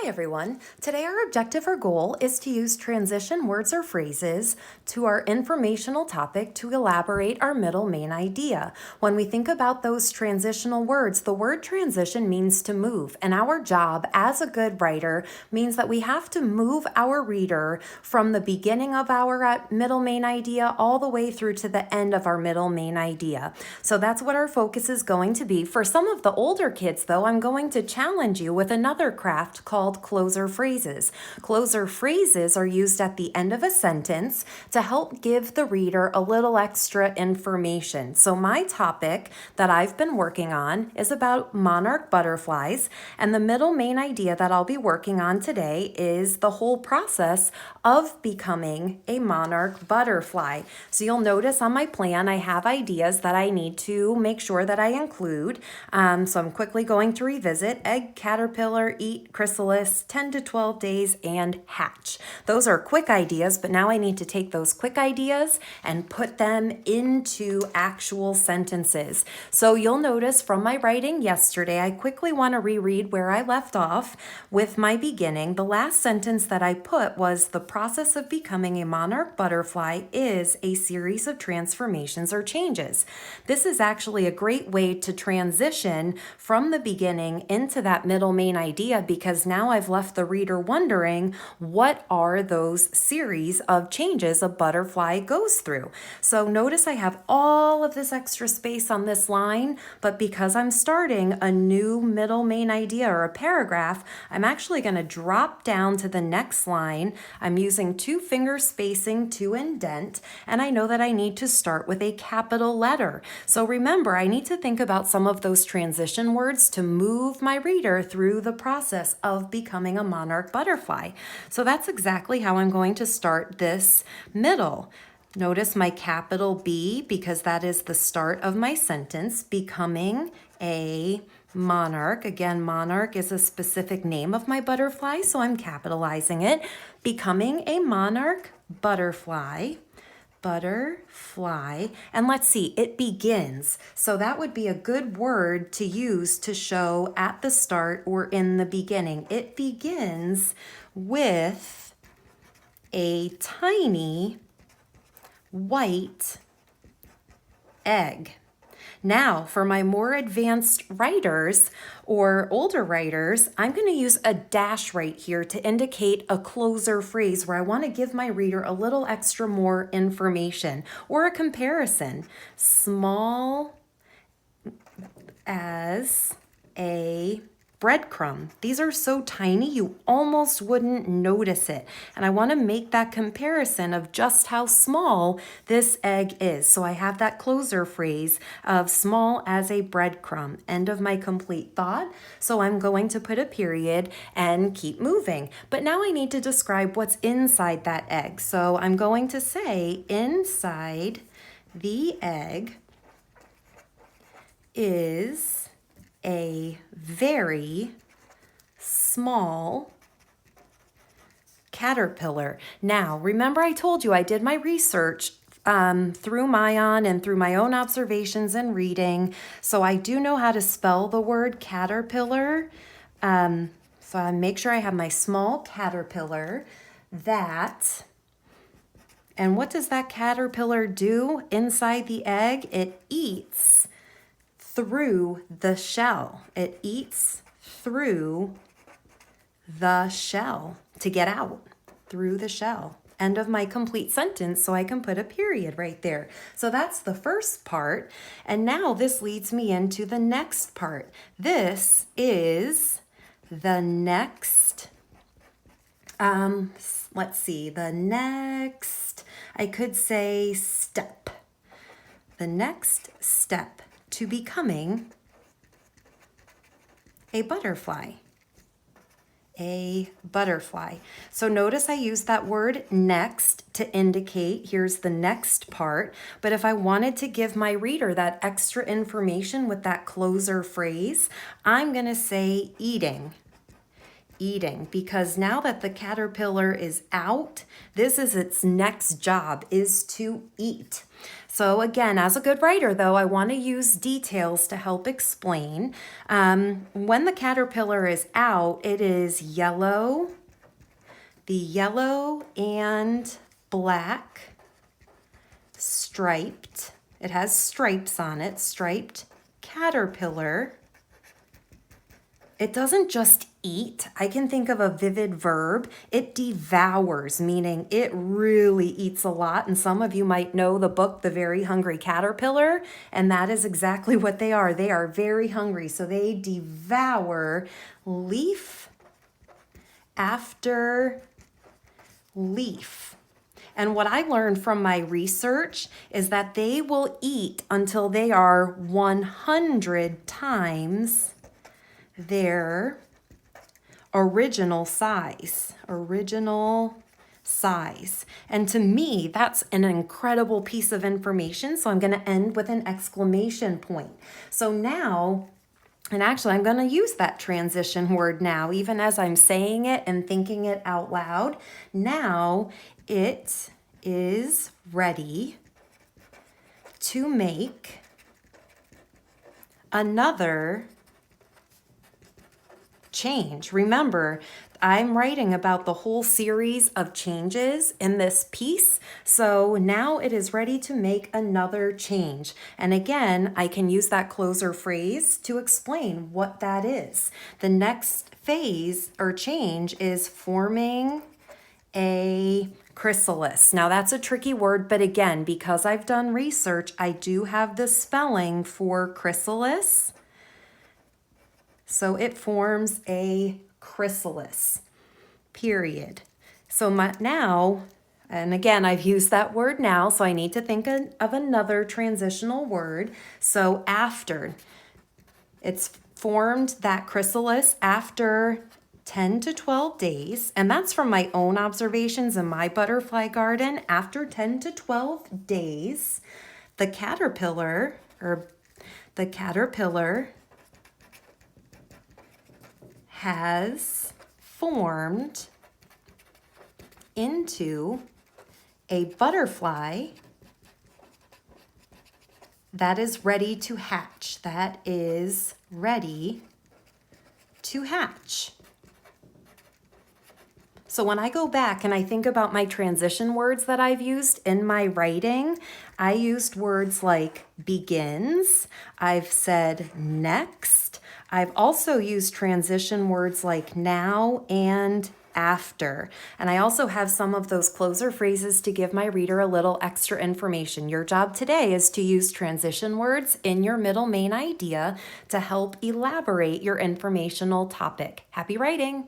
Hi everyone. Today our objective or goal is to use transition words or phrases to our informational topic to elaborate our middle main idea. When we think about those transitional words, the word transition means to move, and our job as a good writer means that we have to move our reader from the beginning of our middle main idea all the way through to the end of our middle main idea. So that's what our focus is going to be. For some of the older kids though, I'm going to challenge you with another craft called closer phrases. Closer phrases are used at the end of a sentence to help give the reader a little extra information. So my topic that I've been working on is about monarch butterflies, and the middle main idea that I'll be working on today is the whole process of becoming a monarch butterfly. So you'll notice on my plan I have ideas that I need to make sure that I include. So I'm quickly going to revisit egg, caterpillar, eat, chrysalis, 10 to 12 days, and hatch. Those are quick ideas, but now I need to take those quick ideas and put them into actual sentences. So you'll notice from my writing yesterday, I quickly want to reread where I left off with my beginning. The last sentence that I put was the process of becoming a monarch butterfly is a series of transformations or changes. This is actually a great way to transition from the beginning into that middle main idea, because now I've left the reader wondering, what are those series of changes a butterfly goes through? So notice I have all of this extra space on this line, but because I'm starting a new middle main idea or a paragraph, I'm actually going to drop down to the next line. I'm using 2-finger spacing to indent, and I know that I need to start with a capital letter. So remember, I need to think about some of those transition words to move my reader through the process of becoming a monarch butterfly. So that's exactly how I'm going to start this middle. Notice my capital B, because that is the start of my sentence, becoming a monarch. Again, monarch is a specific name of my butterfly, so I'm capitalizing it. Becoming a monarch butterfly. And let's see, it begins. So that would be a good word to use to show at the start or in the beginning. It begins with a tiny white egg. Now, for my more advanced writers or older writers, I'm going to use a dash right here to indicate a closer phrase where I want to give my reader a little extra more information or a comparison. Small as a breadcrumb. These are so tiny you almost wouldn't notice it. And I want to make that comparison of just how small this egg is. So I have that closer phrase of small as a breadcrumb. End of my complete thought. So I'm going to put a period and keep moving. But now I need to describe what's inside that egg. So I'm going to say inside the egg is a very small caterpillar. Now, remember I told you I did my research through Mayan and through my own observations and reading. So I do know how to spell the word caterpillar. So I make sure I have my small caterpillar. And what does that caterpillar do inside the egg? It eats through the shell. It eats through the shell to get out, through the shell. End of my complete sentence, so I can put a period right there. So that's the first part. And now this leads me into the next part. This is the next, let's see, the next, I could say step. The next step to becoming a butterfly. A butterfly. So notice I use that word next to indicate here's the next part. But if I wanted to give my reader that extra information with that closer phrase, I'm going to say eating. eating, because now that the caterpillar is out, this is its next job, is to eat. So again, as a good writer though, I want to use details to help explain. When the caterpillar is out, it is yellow, the yellow and black striped. It has stripes on it, striped caterpillar. It doesn't just eat. I can think of a vivid verb. It devours, meaning it really eats a lot. And some of you might know the book, The Very Hungry Caterpillar, and that is exactly what they are. They are very hungry, so they devour leaf after leaf. And what I learned from my research is that they will eat until they are 100 times their original size. And to me, that's an incredible piece of information. So I'm going to end with an exclamation point. So now, and actually I'm going to use that transition word now, even as I'm saying it and thinking it out loud. Now it is ready to make another change. Remember, I'm writing about the whole series of changes in this piece. So now it is ready to make another change. And again, I can use that closer phrase to explain what that is. The next phase or change is forming a chrysalis. Now that's a tricky word, but again, because I've done research, I do have the spelling for chrysalis. So it forms a chrysalis, period. So now, and again, I've used that word now, so I need to think of another transitional word. So after, it's formed that chrysalis after 10 to 12 days, and that's from my own observations in my butterfly garden. After 10 to 12 days, the caterpillar has formed into a butterfly that is ready to hatch. That is ready to hatch. So when I go back and I think about my transition words that I've used in my writing, I used words like begins, I've said next, I've also used transition words like now and after. And I also have some of those closer phrases to give my reader a little extra information. Your job today is to use transition words in your middle main idea to help elaborate your informational topic. Happy writing!